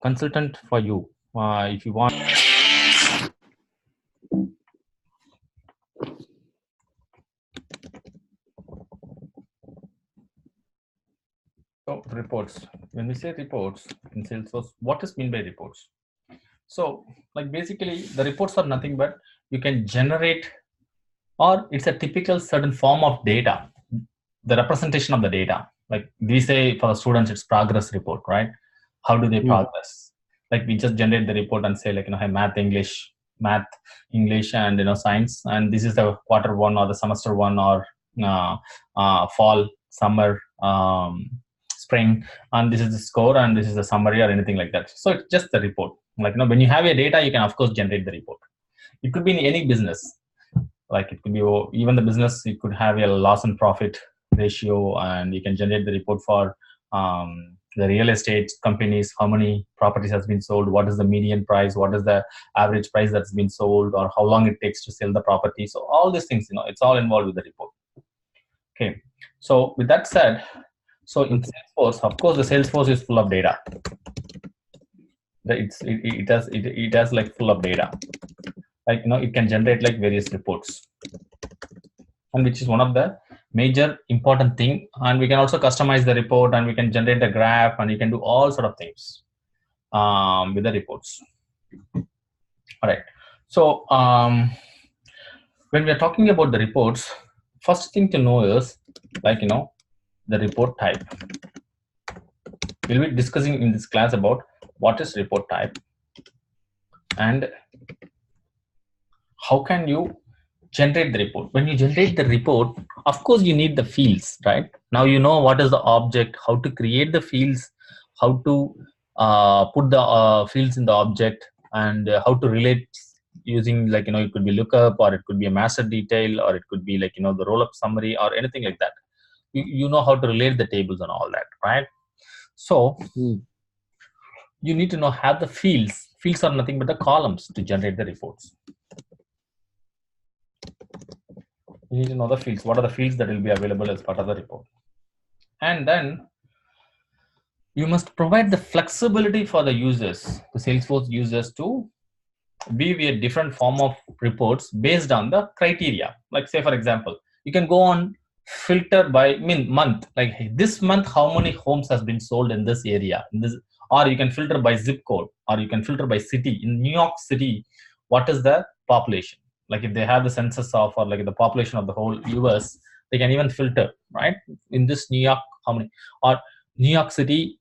consultant for you. If you want. So reports. When we say reports in Salesforce, what is mean by reports? So like basically the reports are nothing but you can generate, or it's a typical certain form of data, the representation of the data. Like we say for the students, it's progress report, right? How do they progress? Like we just generate the report and say like, hey, math, English, and science, and this is the quarter one or the semester one or fall, summer, spring, and this is the score and this is the summary or anything like that. So it's just the report. Like when you have a data, you can of course generate the report. It could be in any business. Like it could be even the business, you could have a loss and profit ratio, and you can generate the report for the real estate companies, how many properties has been sold, what is the median price, what is the average price that's been sold, or how long it takes to sell the property. So all these things, it's all involved with the report. Okay, so with that said, so in Salesforce, of course, the Salesforce is full of data. It has like full of data. Like it can generate like various reports, and which is one of the major important thing. And we can also customize the report, and we can generate the graph, and you can do all sort of things with the reports. All right. So when we are talking about the reports, first thing to know is like the report type. We'll be discussing in this class about what is report type and how can you generate the report. When you generate the report, of course you need the fields, right? Now you know what is the object, how to create the fields, how to put the fields in the object, and how to relate using like it could be lookup, or it could be a master detail, or it could be like the roll up summary or anything like that. You know how to relate the tables and all that, right? So you need to know have the fields. Fields are nothing but the columns to generate the reports. You need to know the fields. What are the fields that will be available as part of the report? And then you must provide the flexibility for the users, the Salesforce users, to view a different form of reports based on the criteria. Like say, for example, you can go on filter by month, like hey, this month, how many homes has been sold in this area, or you can filter by zip code, or you can filter by city. In New York City, what is the population? Like if they have the census of, or like the population of the whole US, they can even filter, right? In this New York, how many, or New York City,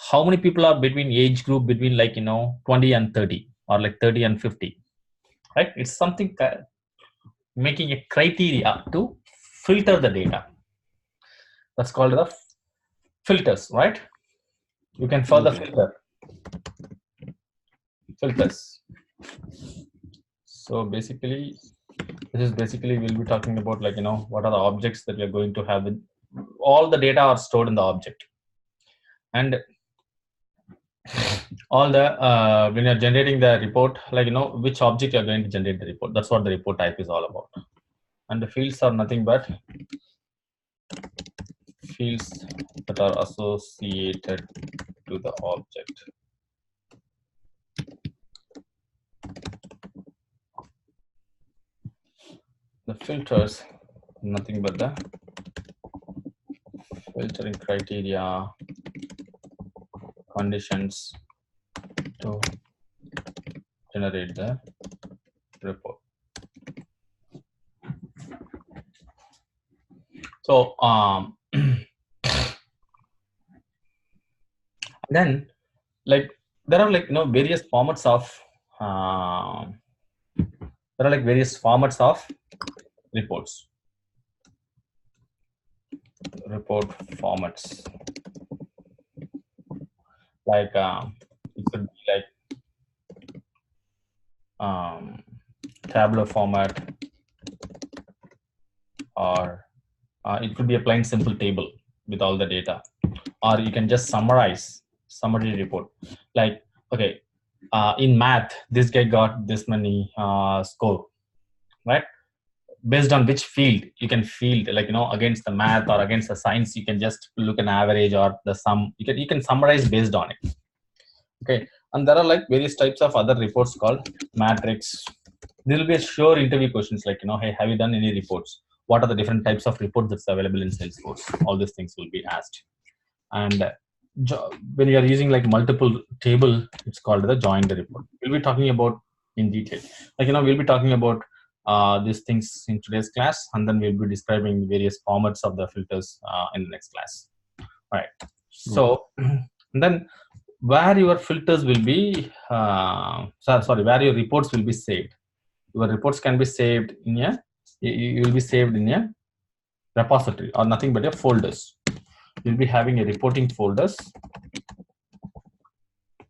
how many people are between age group between like 20 and 30, or like 30 and 50, right? It's something making a criteria to filter the data. That's called the filters, right? You can further filters. So basically, we'll be talking about like what are the objects that we are going to have. With all the data are stored in the object, and all the when you're generating the report, like which object you're going to generate the report. That's what the report type is all about. And the fields are nothing but fields that are associated to the object. The filters, nothing but the filtering criteria, conditions to generate the report. So then like there are like various formats of reports. Report formats, like it could be like tabular format, or it could be a plain simple table with all the data, or you can just summary report. Like okay, in math, this guy got this many score, right? Based on which field you can field, like against the math or against the science, you can just look an average or the sum. You can summarize based on it. Okay, and there are like various types of other reports called matrix. There will be a sure interview questions like, hey, have you done any reports? What are the different types of reports that's available in Salesforce? All these things will be asked. And when you are using like multiple table, it's called the joined report. We'll be talking about in detail. Like, we'll be talking about these things in today's class, and then we'll be describing various formats of the filters in the next class. All right. So then where your filters will be, where your reports will be saved. Your reports can be saved in a, you will be saved in a repository or nothing but a folders. You'll be having a reporting folders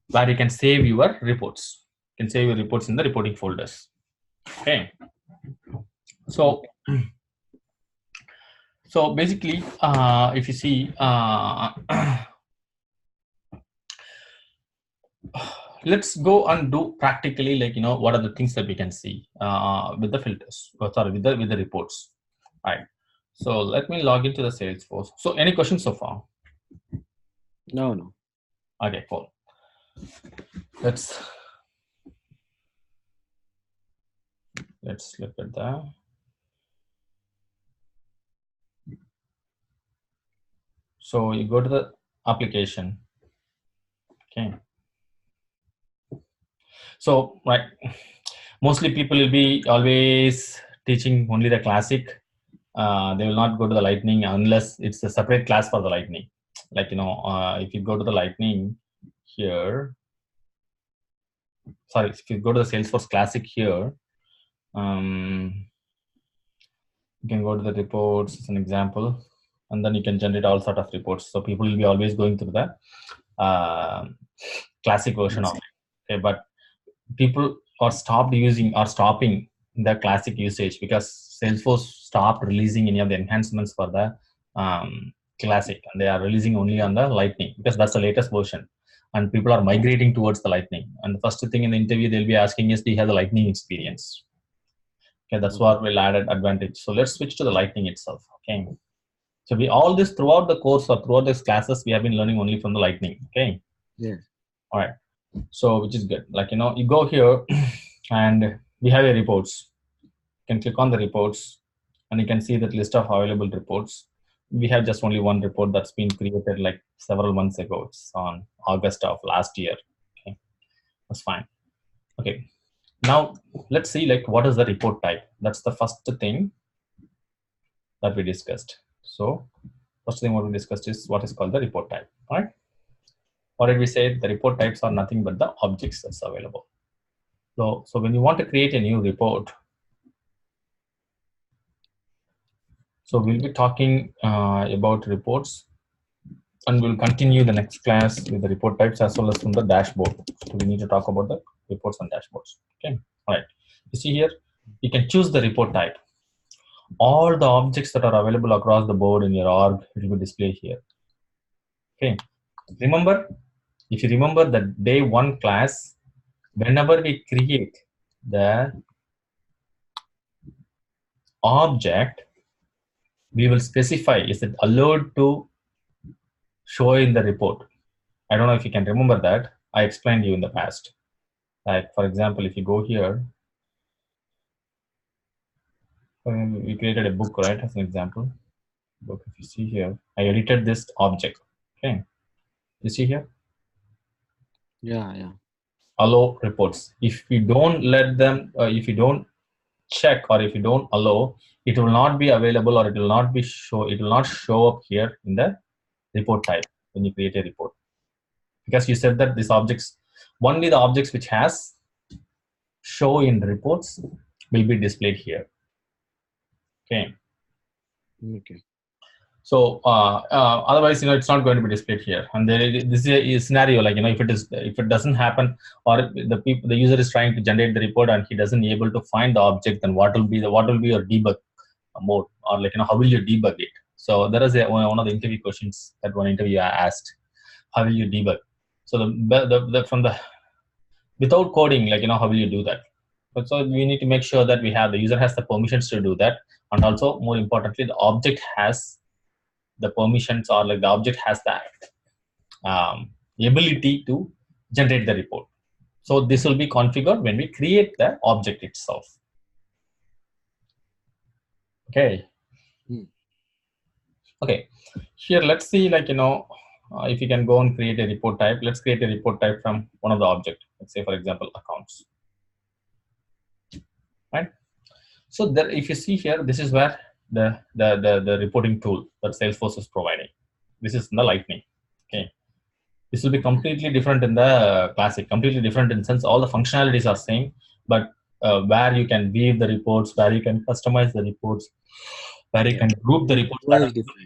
where you can save your reports. You can save your reports in the reporting folders. Okay. So, so basically, if you see, let's go and do practically, like, what are the things that we can see with the filters, with the reports. All right. So let me log into the Salesforce. So any questions so far? No. Okay, cool. Let's look at that. So you go to the application. Okay. So, right, mostly people will be always teaching only the classic. They will not go to the lightning unless it's a separate class for the lightning. Like, if you go to the lightning here, sorry, if you go to the Salesforce classic here, you can go to the reports as an example, and then you can generate all sort of reports. So people will be always going through the classic version of it. Okay, but people are stopping the classic usage because Salesforce stopped releasing any of the enhancements for the classic, and they are releasing only on the lightning because that's the latest version, and people are migrating towards the lightning. And the first thing in the interview they'll be asking is, do you have the lightning experience? Okay, that's what will add an advantage. So let's switch to the lightning itself. Okay, so we all this throughout the course or throughout these classes we have been learning only from the lightning. Okay. Yes. All right. So which is good. Like, you go here and we have a reports. You can click on the reports and you can see that list of available reports. We have just only one report that's been created like several months ago. It's on August of last year. Okay, that's fine. Okay, now let's see like what is the report type. That's the first thing that we discussed. So first thing what we discussed is what is called the report type. All right. What did we say? The report types are nothing but the objects that's available. So when you want to create a new report, so we'll be talking about reports, and we'll continue the next class with the report types as well as from the dashboard. So we need to talk about the reports and dashboards. Okay. All right. You see here, you can choose the report type. All the objects that are available across the board in your org will be displayed here. Okay. Remember, if you remember the day one class, whenever we create the object, we will specify is it allowed to show in the report. I don't know if you can remember that. I explained you in the past. Like, for example, if you go here, we created a book, right? As an example, book. If you see here, I edited this object. Okay, you see here. Yeah. Allow reports. If you don't let them, if you don't check or if you don't allow, it will not be available or it will not be show. It will not show up here in the report type when you create a report, because you said that these objects, only the objects which has show in reports will be displayed here. Okay. So otherwise, it's not going to be displayed here. And this is a scenario like, if it doesn't happen, or the user is trying to generate the report and he doesn't able to find the object, then what will be your debug mode, or like, how will you debug it? So there is one of the interview questions that one interviewer asked, how will you debug? So from the without coding, like, how will you do that? But so we need to make sure that the user has the permissions to do that, and also more importantly, the object has the permissions, or like the object has the ability to generate the report. So this will be configured when we create the object itself. Okay. Okay. Here, let's see, like, if you can go and create a report type. Let's create a report type from one of the object. Let's say, for example, accounts. Right. So there, if you see here, this is where the reporting tool that Salesforce is providing. This is in the Lightning. Okay. This will be completely different in the Classic. Completely different in sense all the functionalities are same, but where you can view the reports, where you can customize the reports, where you can group the reports. Why is different?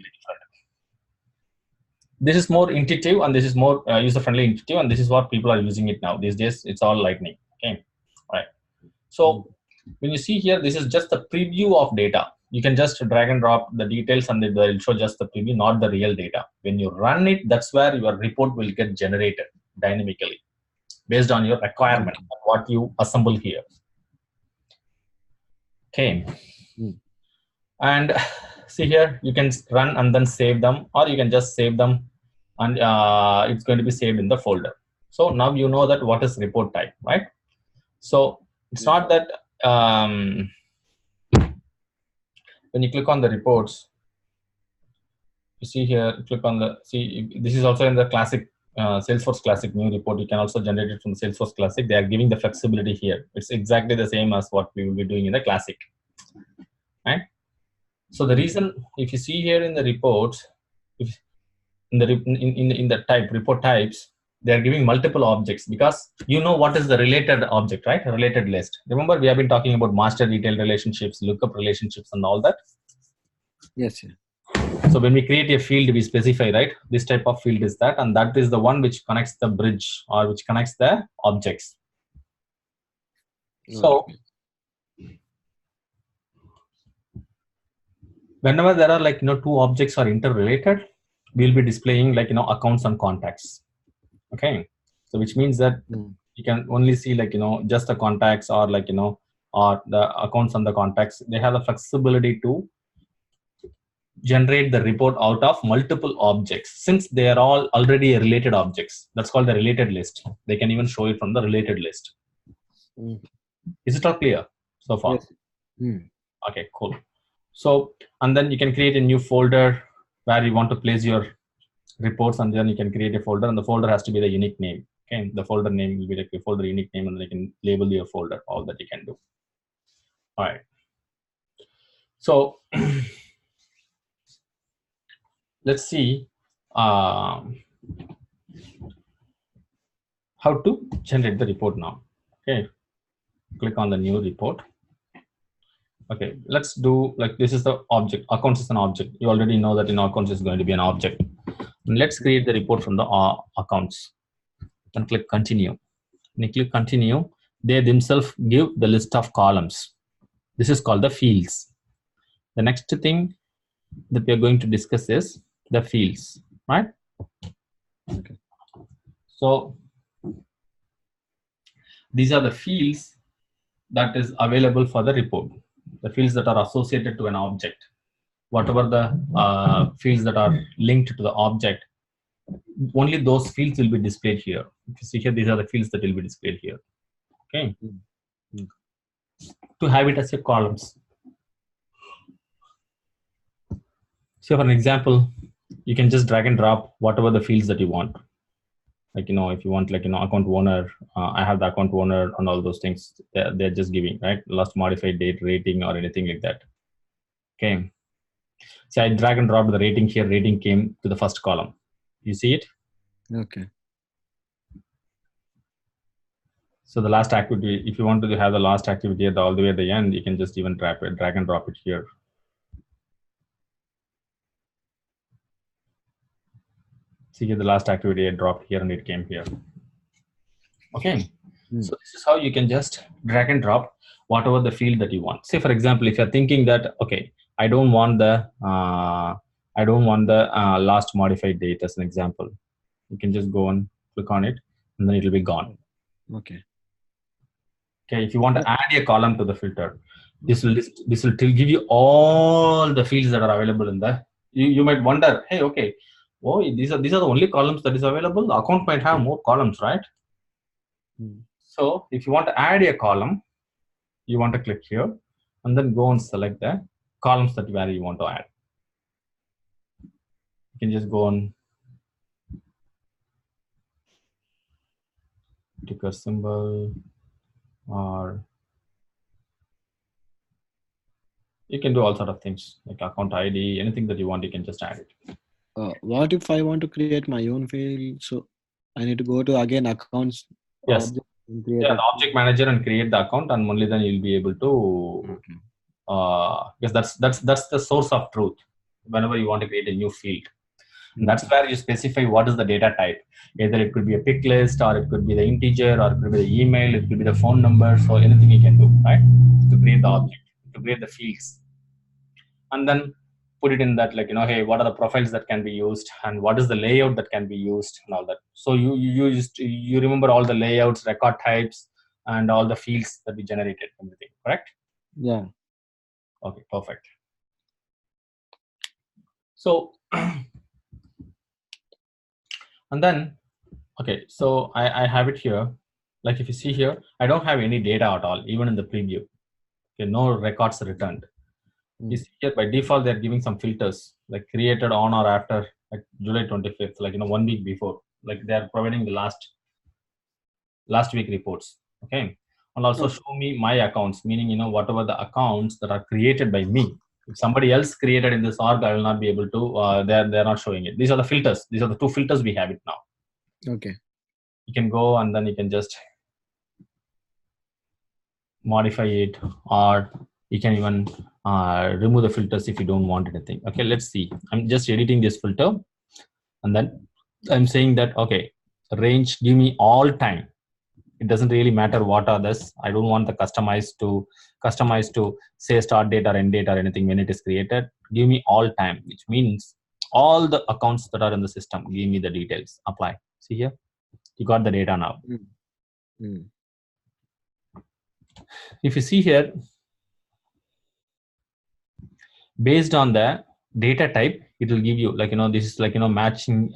This is more intuitive, and this is more user-friendly intuitive, and this is what people are using it now. These days, it's all Lightning. Okay, all right. So when you see here, this is just the preview of data. You can just drag and drop the details, and it will show just the preview, not the real data. When you run it, that's where your report will get generated dynamically based on your requirement, what you assemble here. Okay. And see here, you can run and then save them, or you can just save them, and it's going to be saved in the folder. So now you know that what is report type, right? So it's not that when you click on the reports, you see here, click on the, see, this is also in the Classic, Salesforce Classic new report. You can also generate it from the Salesforce Classic. They are giving the flexibility here. It's exactly the same as what we will be doing in the Classic, right? So the reason, if you see here in the reports, if in the type report types, they are giving multiple objects, because you know what is the related object, right? A related list. Remember, we have been talking about master detail relationships, lookup relationships, and all that. Yes. So when we create a field, we specify, right? This type of field is that, and that is the one which connects the bridge, or which connects the objects. So whenever there are, like, two objects are interrelated, we'll be displaying, like, accounts and contacts. Okay, so which means that you can only see, like, just the contacts, or, like, or the accounts and the contacts. They have the flexibility to generate the report out of multiple objects, since they are all already related objects. That's called the related list. They can even show it from the related list. Is it all clear so far? Yes. Okay, cool. So, and then you can create a new folder where you want to place your reports, and then you can create a folder, and the folder has to be the unique name. Okay, the folder name will be like a folder unique name, and then you can label your folder. All that you can do. All right. So let's see how to generate the report now. Okay, click on the new report. Okay, let's do, like, this is the object. Accounts is an object. You already know that in accounts is going to be an object. And let's create the report from the accounts. Then click continue. When you click continue, they themselves give the list of columns. This is called the fields. The next thing that we are going to discuss is the fields, right? Okay. So these are the fields that is available for the report. The fields that are associated to an object. Whatever the fields that are linked to the object, only those fields will be displayed here. If you see here, these are the fields that will be displayed here. Okay. To have it as your columns. So for an example, you can just drag and drop whatever the fields that you want. Like, if you want, like, account owner, I have the account owner and all those things. They're just giving, right? Last modified date, rating, or anything like that. Okay. So I drag and drop the rating here. Rating came to the first column. You see it? Okay. So the last activity, if you want to have the last activity all the way at the end, you can just even drag and drop it here. See here, the last activity I dropped here, and it came here. Okay. So this is how you can just drag and drop whatever the field that you want. Say, for example, if you're thinking that, okay, I don't want the last modified date as an example, you can just go and click on it, and then it will be gone. Okay. Okay. If you want to add a column to the filter, this will give you all the fields that are available in the. You might wonder, hey, okay, oh, these are the only columns that is available. The account might have more columns, right? So if you want to add a column, you want to click here and then go and select the columns that where you want to add. You can just go on ticker symbol, or you can do all sort of things like account ID, anything that you want, you can just add it. What if I want to create my own field? So I need to go to again accounts Yes. object and create Yeah, a the object manager and create the account, and only then you'll be able to. Okay. Because that's the source of truth. Whenever you want to create a new field, and that's Okay. where you specify what is the data type. Either it could be a pick list, or it could be the integer, or it could be the email, it could be the phone number. So anything you can do, right? To create the object, to create the fields, and then put it in that, like, hey, what are the profiles that can be used, and what is the layout that can be used, and all that. So you remember all the layouts, record types, and all the fields that we generated, everything, correct? Yeah. Okay, perfect. So and then, okay, so I have it here. Like if you see here, I don't have any data at all, even in the preview. Okay, no records returned. You see here, by default, they're giving some filters, like created on or after, like July 25th, like 1 week before. Like they're providing the last week reports. Okay. And also show me my accounts, meaning whatever the accounts that are created by me. If somebody else created in this org, I will not be able to. They're not showing it. These are the filters. These are the two filters we have it now. Okay. You can go and then you can just modify it, or you can even remove the filters if you don't want anything. Okay, let's see. I'm just editing this filter, and then I'm saying that, okay, range, give me all time. It doesn't really matter what are this. I don't want the customize to say start date or end date or anything when it is created. Give me all time, which means all the accounts that are in the system. Give me the details. Apply. See here, you got the data now. If you see here, based on the data type, it will give you, like, this is like, matching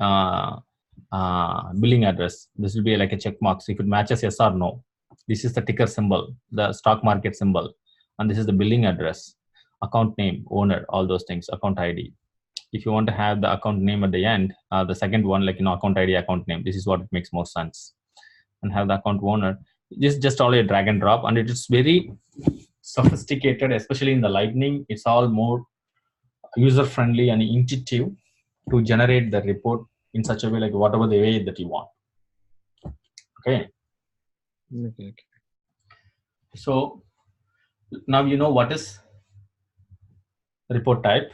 billing address. This will be like a check mark. So if it matches yes or no, this is the ticker symbol, the stock market symbol, and this is the billing address, account name, owner, all those things, account ID. If you want to have the account name at the end, the second one, like, account ID, account name, this is what makes more sense. And have the account owner. This is just only a drag and drop, and it is very sophisticated, especially in the Lightning. It's all more user friendly and intuitive to generate the report in such a way, like whatever the way that you want. Okay. Okay. So now you know what is report type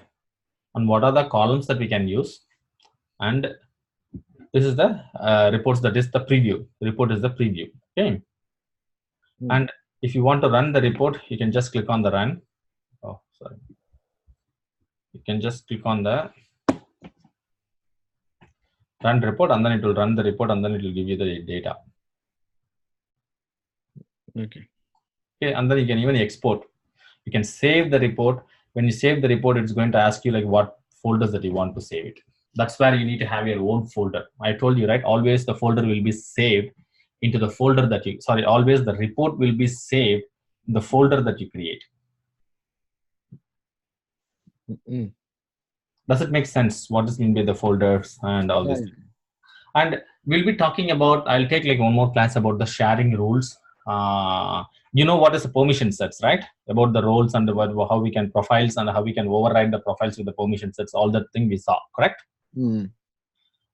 and what are the columns that we can use. And this is the reports, that is the preview. The report is the preview. Okay. And if you want to run the report, you can just click on the run. Oh, sorry. You can just click on the run report, and then it will run the report, and then it will give you the data. Okay. Okay, and then you can even export. You can save the report. When you save the report, it's going to ask you like what folders that you want to save it. That's where you need to have your own folder. I told you, right? Always the folder will be saved into the folder that you, sorry, always the report will be saved in the folder that you create. Does it make sense? What does mean by the folders and all this? And we'll be talking about, I'll take like one more class about the sharing rules. You know what is the permission sets, right? About the roles and how we can profiles and how we can override the profiles with the permission sets, all that thing we saw, correct?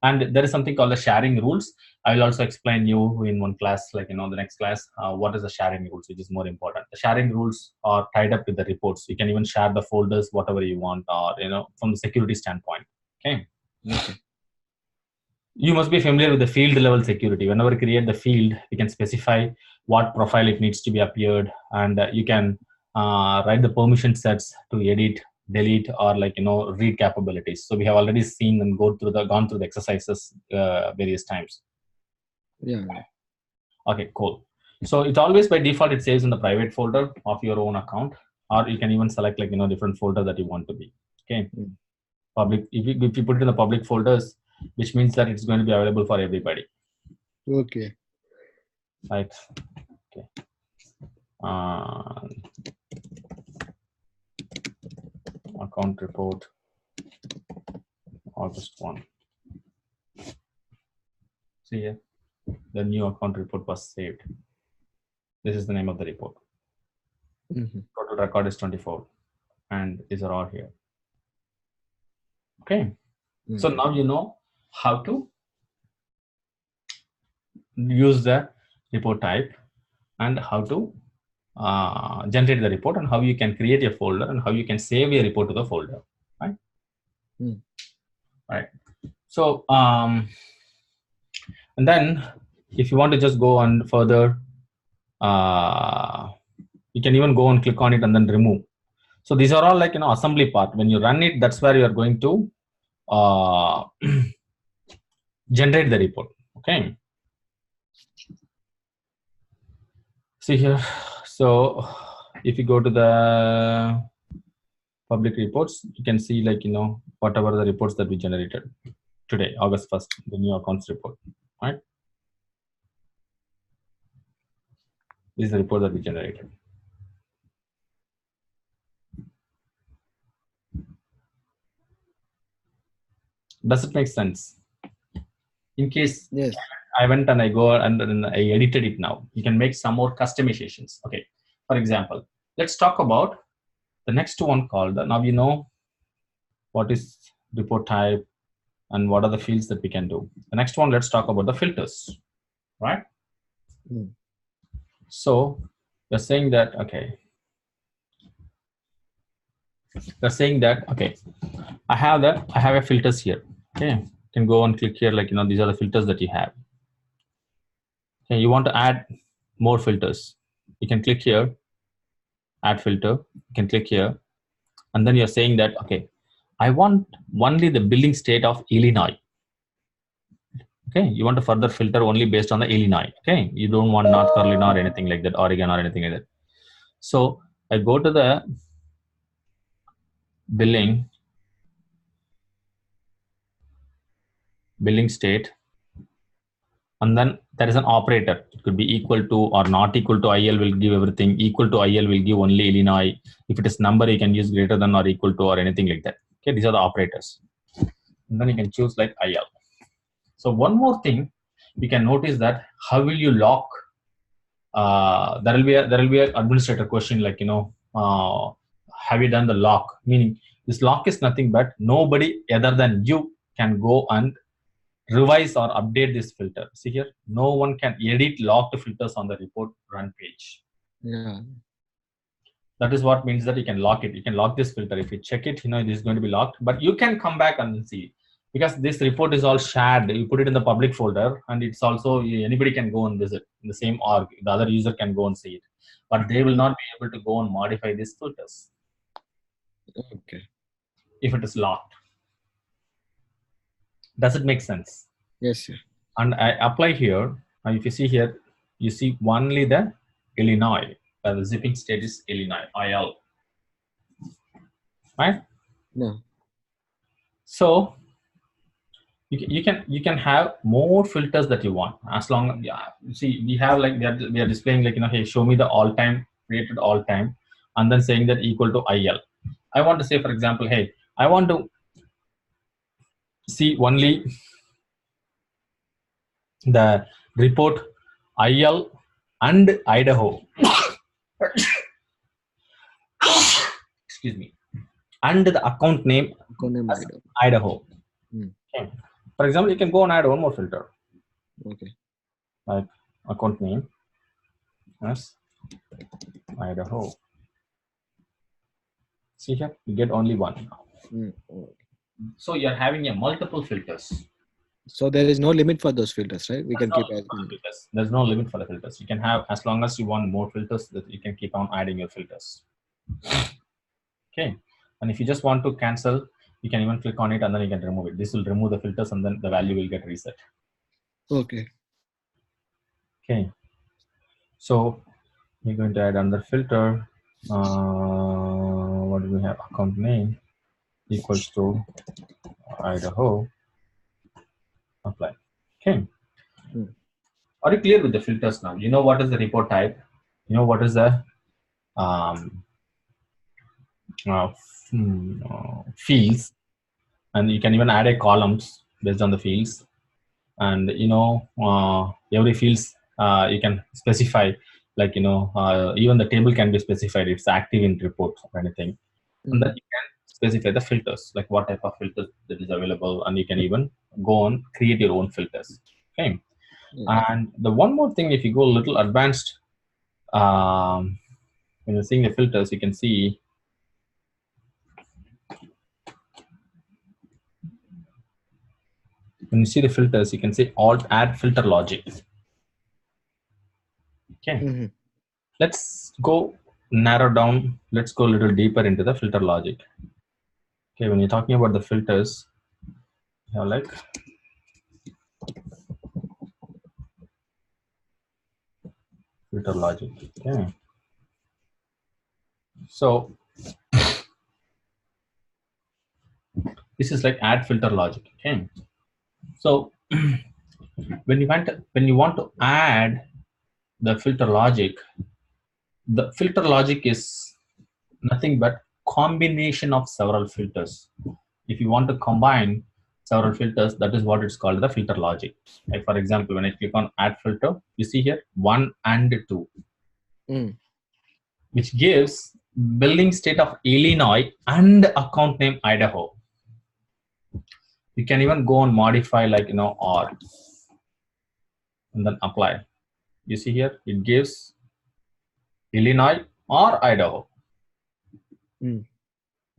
And there is something called the sharing rules. I will also explain you in one class, like, the next class, what is the sharing rules, which is more important. The sharing rules are tied up with the reports. You can even share the folders, whatever you want, or, from the security standpoint. Okay. You must be familiar with the field level security. Whenever you create the field, you can specify what profile it needs to be appeared, and you can write the permission sets to edit, delete, or like, read capabilities. So we have already seen and gone through the exercises various times. Yeah. Okay, cool. So it always by default it saves in the private folder of your own account, or you can even select like, different folder that you want to be. Okay. Public. If you put it in the public folders, which means that it's going to be available for everybody. Okay. right? Okay. Account report August 1. See here, the new account report was saved. This is the name of the report. Total record is 24, and these are all here. Okay. So now you know how to use the report type and how to generate the report and how you can create a folder and how you can save a report to the folder, right? Right. So and then if you want to just go on further, you can even go and click on it and then remove. So these are all like, you know, assembly part. When you run it, that's where you are going to generate the report. Okay. See here. So if you go to the public reports, you can see, like, you know, whatever the reports that we generated today, August 1st, the new accounts report, right? This is the report that we generated. Does it make sense? In case Yes. I went and I go and I edited it now, you can make some more customizations. Okay. For example, let's talk about the next one called, now you know what is report type and what are the fields that we can do. The next one, let's talk about the filters, right? So you're saying that, okay, you're saying that, okay, I have a filters here. Okay, you can go and click here, like, you know, these are the filters that you have. Okay, you want to add more filters, you can click here, add filter, you can click here, and then you're saying that, okay, I want only the billing state of Illinois. Okay, you want to further filter only based on the Illinois. Okay, you don't want North Carolina or anything like that, Oregon or anything like that. So I go to the billing state, and then there is an operator. It could be equal to or not equal to. IL will give everything. Equal to IL will give only Illinois. If it is number, you can use greater than or equal to or anything like that. Okay, these are the operators. And then you can choose like IL. So one more thing you can notice, that how will you lock? There will be an administrator question, like, you know, have you done the lock? Meaning this lock is nothing but nobody other than you can go and revise or update this filter. See here, no one can edit locked filters on the report run page. Yeah. That is what means that you can lock it. You can lock this filter. If you check it, you know, it is going to be locked, but you can come back and see, because this report is all shared. You put it in the public folder, and it's also, anybody can go and visit in the same org. The other user can go and see it, but they will not be able to go and modify these filters. Okay. If it is locked. Does it make sense? Yes, sir. And I apply here. Now, if you see here, you see only the Illinois. The zipping state is Illinois, IL. Right? No. So you can have more filters that you want, as long, yeah. See, we have like, we are displaying, like, you know, hey, show me the all time, created all time, and then saying that equal to IL. I want to say, for example, hey, I want to see only the report IL and Idaho. Excuse me. And the account name as Idaho. Okay. For example, you can go and add one more filter. Okay. Like account name as Idaho. See here, you get only one. So you're having a multiple filters. So there is no limit for those filters, right? We can keep adding. There's no limit for the filters. You can have, as long as you want more filters, that you can keep on adding your filters. Okay. And if you just want to cancel, you can even click on it and then you can remove it. This will remove the filters and then the value will get reset. Okay. Okay. So we're going to add another filter. What do we have? Account name equals to Idaho. Apply. Okay. Are you clear with the filters now? You know what is the report type? You know what is the um, fields, and you can even add a columns based on the fields. And every fields you can specify, like even the table can be specified. It's active in report or anything, and then you can specify the filters, like what type of filters that is available, and you can even go on create your own filters. Okay. Yeah. And the one more thing, if you go a little advanced, when you're seeing the filters, you can see when you see the filters, you can say alt add filter logic. Okay. Let's go narrow down. Let's go a little deeper into the filter logic. Okay, when you're talking about the filters, you have like filter logic. Okay. So this is like add filter logic. Okay. So when you want to add the filter logic is nothing but combination of several filters. If you want to combine several filters, that is what it's called, the filter logic. Like for example, when I click on add filter, you see here 1 and 2, which gives billing state of Illinois and account name Idaho. You can even go and modify, like or, and then apply. You see here it gives Illinois or Idaho.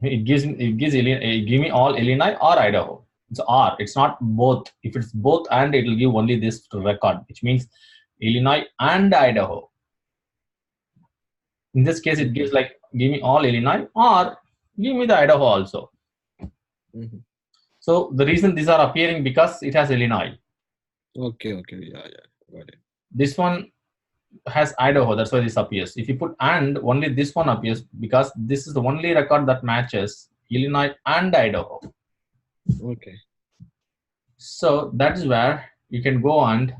It give me all Illinois or Idaho. It's or, it's not both. If it's both and, it will give only this record, which means Illinois and Idaho. In this case, it gives like give me all Illinois or give me the Idaho also. So the reason these are appearing, because it has Illinois. Okay. Yeah. Got it. This one has Idaho, that's why this appears. If you put and, only this one appears, because this is the only record that matches Illinois and Idaho. Okay. So that is where you can go and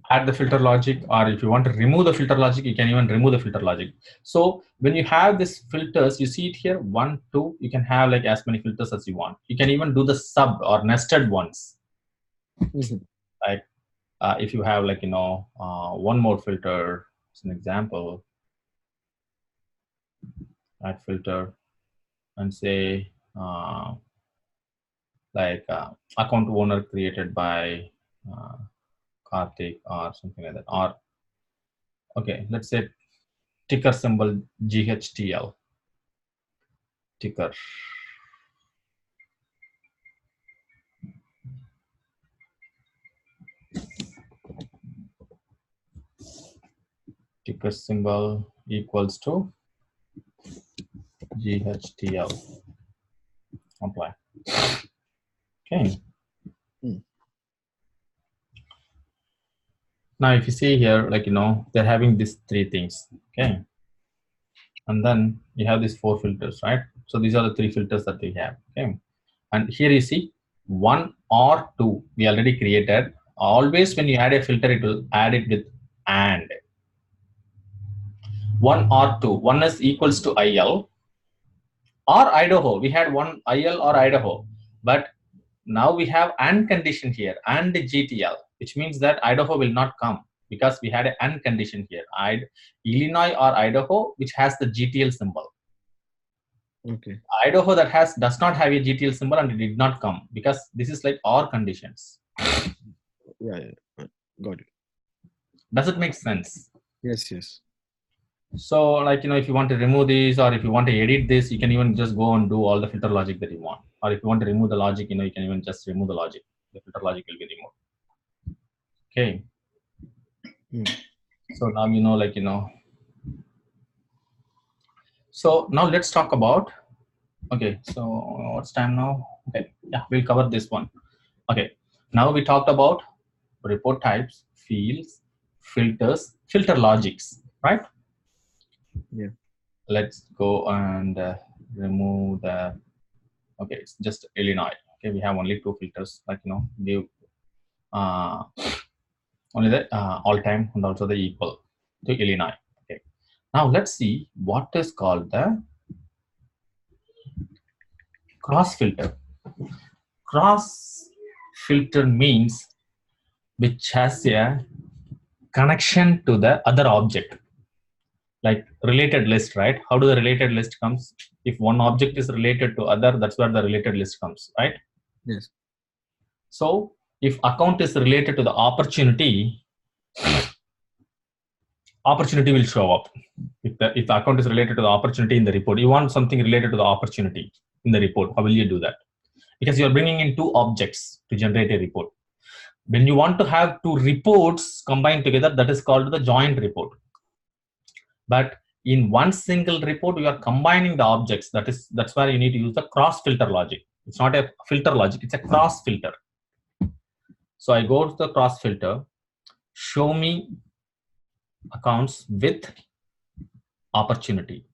add the filter logic, or if you want to remove the filter logic, you can even remove the filter logic. So when you have this filters, you see it here 1, 2, you can have like as many filters as you want. You can even do the sub or nested ones. Like if you have like one more filter as an example, add filter and say account owner created by Karthik or something like that. Or okay, let's say ticker symbol GHTL. Ticker symbol equals to GHTL. Apply. Okay. Now, if you see here, like they're having these 3 things. Okay. And then you have these 4 filters, right? So these are the 3 filters that we have. Okay. And here you see 1 or 2 we already created. Always when you add a filter, it will add it with and. 1 or 2. 1 is equals to IL or Idaho. We had one IL or Idaho, but now we have and condition here and GTL, which means that Idaho will not come because we had an and condition here. Illinois or Idaho, which has the GTL symbol. Okay. Idaho that does not have a GTL symbol and it did not come because this is like OR conditions. Yeah. Got it. Does it make sense? Yes. So like if you want to remove these, or if you want to edit this, you can even just go and do all the filter logic that you want. Or if you want to remove the logic, you can even just remove the logic. The filter logic will be removed. Okay. So now so now let's talk about, okay, so what's time now? Okay, yeah, we'll cover this one. Okay, now we talked about report types, fields, filters, filter logics, right? Yeah. Let's go and remove the, okay, it's just Illinois. Okay, we have only 2 filters, like give uh, only the all time and also the equal to Illinois. Okay, now let's see what is called the cross filter. Cross filter means which has a connection to the other object, like related list, right? How do the related list comes? If one object is related to other, that's where the related list comes, right? Yes. So if account is related to the opportunity, opportunity will show up. If the account is related to the opportunity in the report, you want something related to the opportunity in the report, how will you do that? Because you're bringing in 2 objects to generate a report. When you want to have 2 reports combined together, that is called the joint report. But in one single report, you are combining the objects. That's where you need to use the cross filter logic. It's not a filter logic, it's a cross filter. So I go to the cross filter, show me accounts with opportunity,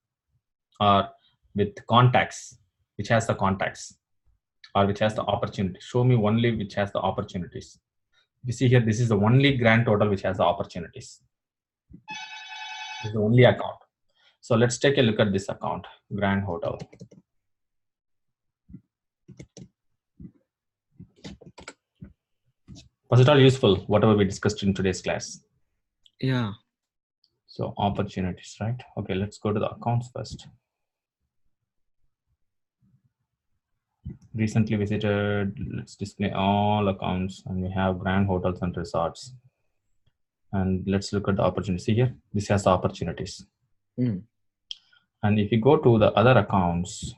or with contacts, which has the contacts, or which has the opportunity. Show me only which has the opportunities. You see here, this is the only grand total which has the opportunities. This is the only account. So let's take a look at this account, Grand Hotel. Was it all useful, whatever we discussed in today's class? Yeah. So opportunities, right? Okay, let's go to the accounts first. Recently visited, let's display all accounts, and we have Grand Hotels and Resorts. And let's look at the opportunities. See here, this has the opportunities. And if you go to the other accounts,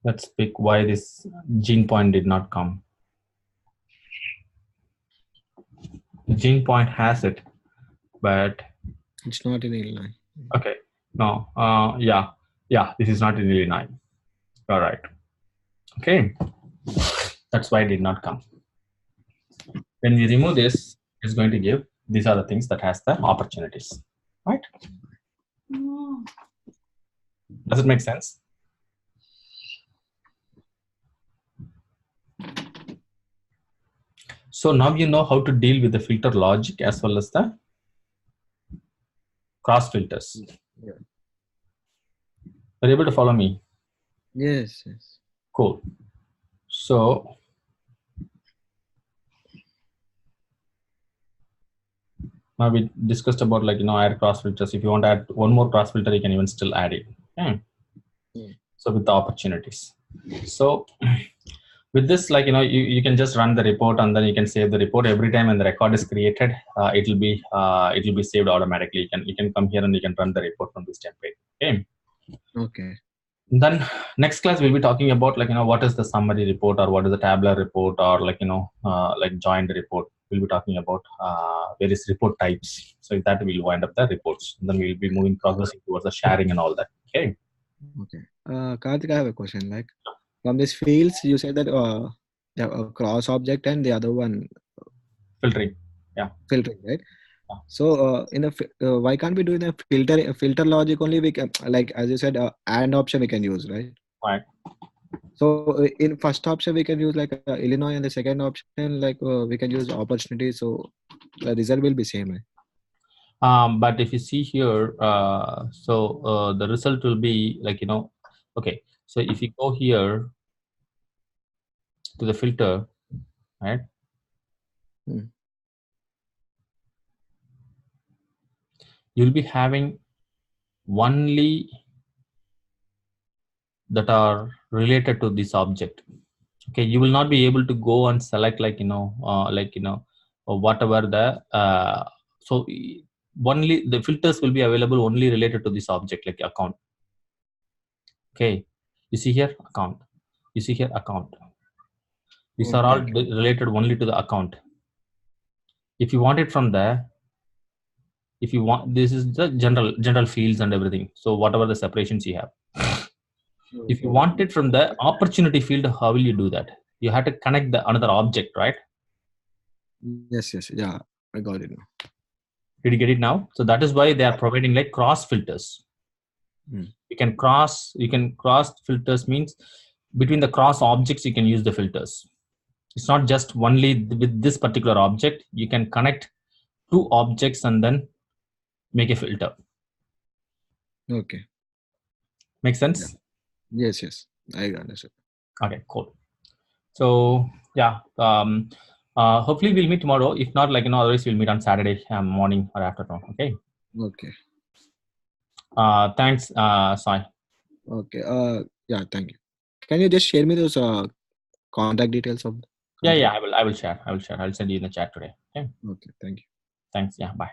let's pick why this gene point did not come. The gene point has it, but It's not in Illinois. okay, no, yeah, this is not in Illinois. All right, okay, that's why it did not come. When we remove this, it's going to give, these are the things that has the opportunities, right? Does it make sense? So now you know how to deal with the filter logic as well as the cross filters. Yeah. Are you able to follow me? Yes, yes. Cool. So now we discussed about, like, add cross filters. If you want to add one more cross filter, you can even still add it. Okay. So with the opportunities. So with this, like, you can just run the report, and then you can save the report. Every time when the record is created, it will be saved automatically. You can come here and you can run the report from this template. Okay. Okay. Then next class we'll be talking about, like, what is the summary report, or what is the tabular report, or like, like joined report. We'll be talking about various report types. So that will wind up the reports. And then we'll be progressing towards the sharing and all that. Okay. Okay. Karthik, I have a question. Like, from these fields, you said that a cross object and the other one Filtering. Yeah. filtering, right? Yeah. So why can't we do in a filter logic only? We can, like as you said, and option we can use, right? Right. So in first option we can use like Illinois, and the second option like we can use opportunity. So the result will be same, right? But if you see here, the result will be like, okay. So if you go here to the filter, right? You'll be having only that are related to this object. Okay, you will not be able to go and select, like, whatever the so only the filters will be available only related to this object, like account. Okay, you see here account, you see here account. These are all related only to the account. If you want it from there, if you want, this is the general fields and everything. So whatever the separations you have. If you want it from the opportunity field, how will you do that? You have to connect the another object, right? Yes, yeah, I got it now. Did you get it now? So that is why they are providing like cross filters. You can cross filters means between the cross objects you can use the filters. It's not just only with this particular object. You can connect two objects and then make a filter. Okay. Make sense? Yes. I understand. Okay, cool. So yeah, hopefully we'll meet tomorrow. If not, otherwise we'll meet on Saturday morning or afternoon. Okay. Okay. Thanks, Sai. Okay. Yeah. Thank you. Can you just share me those contact details of the Yeah, company? I will share. I'll send you in the chat today. Okay. Okay. Thank you. Thanks. Yeah. Bye.